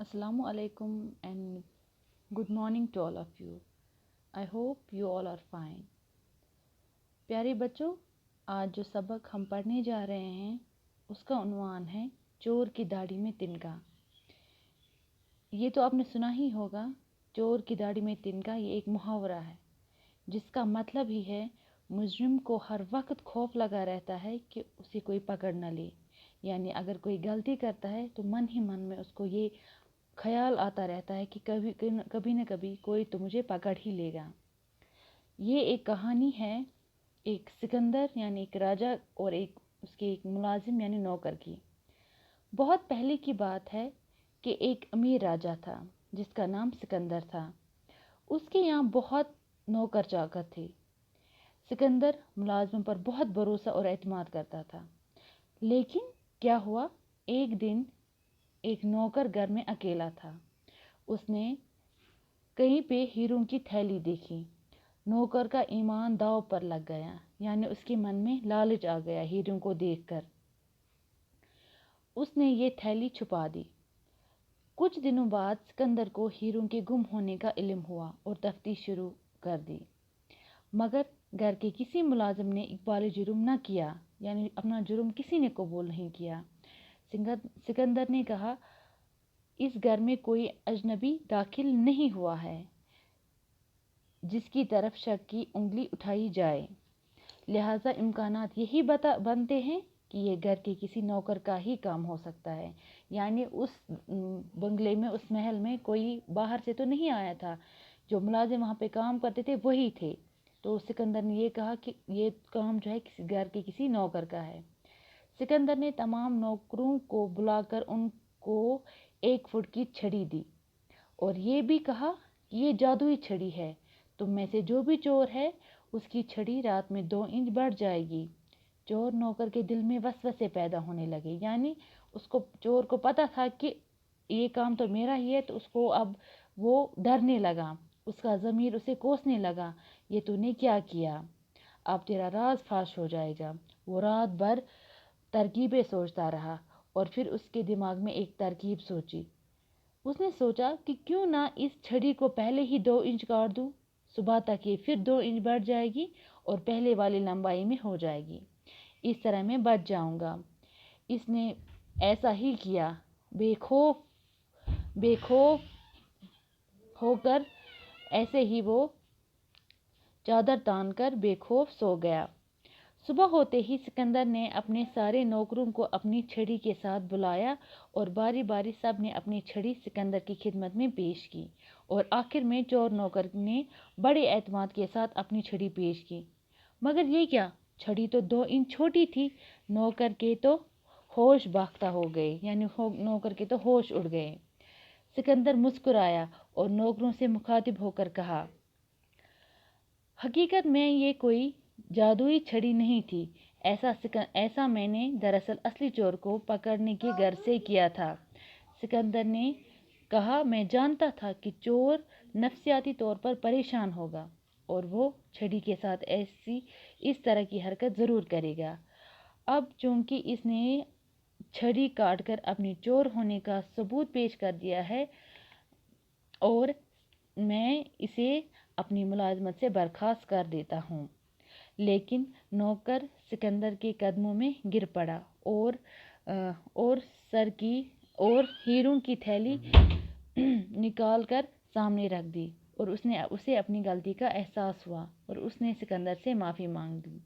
Assalamu alaikum and good morning to all of you. I hope you all are fine. प्यारे बच्चों, आज जो सबक हम पढ़ने जा रहे हैं उसका उन्वान है चोर की दाढ़ी में तिनका। ये तो आपने सुना ही होगा, चोर की दाढ़ी में तिनका। ये एक मुहावरा है जिसका मतलब ही है मुजरिम को हर वक्त खौफ लगा रहता है कि उसे कोई पकड़ न ले। यानी अगर कोई गलती करता है तो मन ही मन में उसको ये ख्याल आता रहता है कि कभी न कभी कोई तो मुझे पकड़ ही लेगा। ये एक कहानी है एक सिकंदर यानी एक राजा और उसके एक मुलाजिम यानी नौकर की। बहुत पहले की बात है कि एक अमीर राजा था जिसका नाम सिकंदर था। उसके यहाँ बहुत नौकर चाकर थे। सिकंदर मुलाजिम पर बहुत भरोसा और एतमाद करता था। लेकिन क्या हुआ, एक दिन एक नौकर घर में अकेला था। उसने कहीं पे हीरों की थैली देखी। नौकर का ईमान दांव पर लग गया, यानी उसके मन में लालच आ गया हीरों को देखकर। उसने ये थैली छुपा दी। कुछ दिनों बाद सिकंदर को हीरों के गुम होने का इल्म हुआ और तफ्तीश शुरू कर दी। मगर घर के किसी मुलाजिम ने इकबाल जुर्म न किया, यानी अपना जुर्म किसी ने कबूल नहीं किया। सिकंदर ने कहा, इस घर में कोई अजनबी दाखिल नहीं हुआ है जिसकी तरफ शक की उंगली उठाई जाए। लिहाजा इम्कानात यही बनते हैं कि ये घर के किसी नौकर का ही काम हो सकता है। यानी उस बंगले में, उस महल में कोई बाहर से तो नहीं आया था। जो मुलाजिम वहाँ पे काम करते थे वही थे। तो सिकंदर ने ये कहा कि ये काम जो है किसी घर के किसी नौकर का है। सिकंदर ने तमाम नौकरों को बुलाकर उनको 1 फुट की छड़ी दी और ये भी कहा कि ये जादुई छड़ी है, तुम में से जो भी चोर है उसकी छड़ी रात में 2 इंच बढ़ जाएगी। चोर नौकर के दिल में वसवसे पैदा होने लगे, यानी उसको, चोर को पता था कि ये काम तो मेरा ही है, तो उसको अब वो डरने लगा। उसका ज़मीर उसे कोसने लगा, ये तूने क्या किया, अब तेरा राज फाश हो जाएगा। वो रात भर तरकीबें सोचता रहा और फिर उसके दिमाग में एक तरकीब सोची। उसने सोचा कि क्यों ना इस छड़ी को पहले ही 2 इंच काट दूं। सुबह तक ये फिर 2 इंच बढ़ जाएगी और पहले वाली लंबाई में हो जाएगी। इस तरह मैं बच जाऊंगा। इसने ऐसा ही किया। बेखौफ बेखौफ होकर ऐसे ही वो चादर तान कर बेखौफ सो गया। सुबह होते ही सिकंदर ने अपने सारे नौकरों को अपनी छड़ी के साथ बुलाया और बारी बारी सब ने अपनी छड़ी सिकंदर की खिदमत में पेश की। और आखिर में चोर नौकर ने बड़े एतमाद के साथ अपनी छड़ी पेश की। मगर ये क्या, छड़ी तो 2 इंच छोटी थी। नौकर के तो होश बाख्ता हो गए, यानी नौकर के तो होश उड़ गए। सिकंदर मुस्कुराया और नौकरों से मुखातिब होकर कहा, हकीकत में ये कोई जादुई छड़ी नहीं थी। ऐसा मैंने दरअसल असली चोर को पकड़ने की गर्ज से किया था। सिकंदर ने कहा, मैं जानता था कि चोर नफसियाती तौर पर परेशान होगा और वो छड़ी के साथ इस तरह की हरकत ज़रूर करेगा। अब चूंकि इसने छड़ी काटकर अपनी चोर होने का सबूत पेश कर दिया है और मैं इसे अपनी मुलाजमत से बर्खास्त कर देता हूँ। लेकिन नौकर सिकंदर के कदमों में गिर पड़ा और सर की और हीरों की थैली निकाल कर सामने रख दी और उसे अपनी गलती का एहसास हुआ और उसने सिकंदर से माफ़ी मांग दी।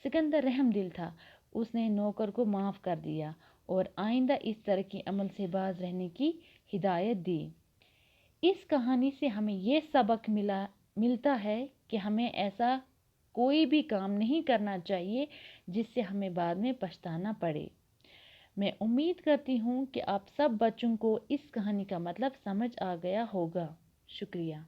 सिकंदर रहमदिल था। उसने नौकर को माफ़ कर दिया और आइंदा इस तरह के अमल से बाज रहने की हिदायत दी। इस कहानी से हमें ये सबक मिलता है कि हमें ऐसा कोई भी काम नहीं करना चाहिए जिससे हमें बाद में पछताना पड़े। मैं उम्मीद करती हूँ कि आप सब बच्चों को इस कहानी का मतलब समझ आ गया होगा। शुक्रिया।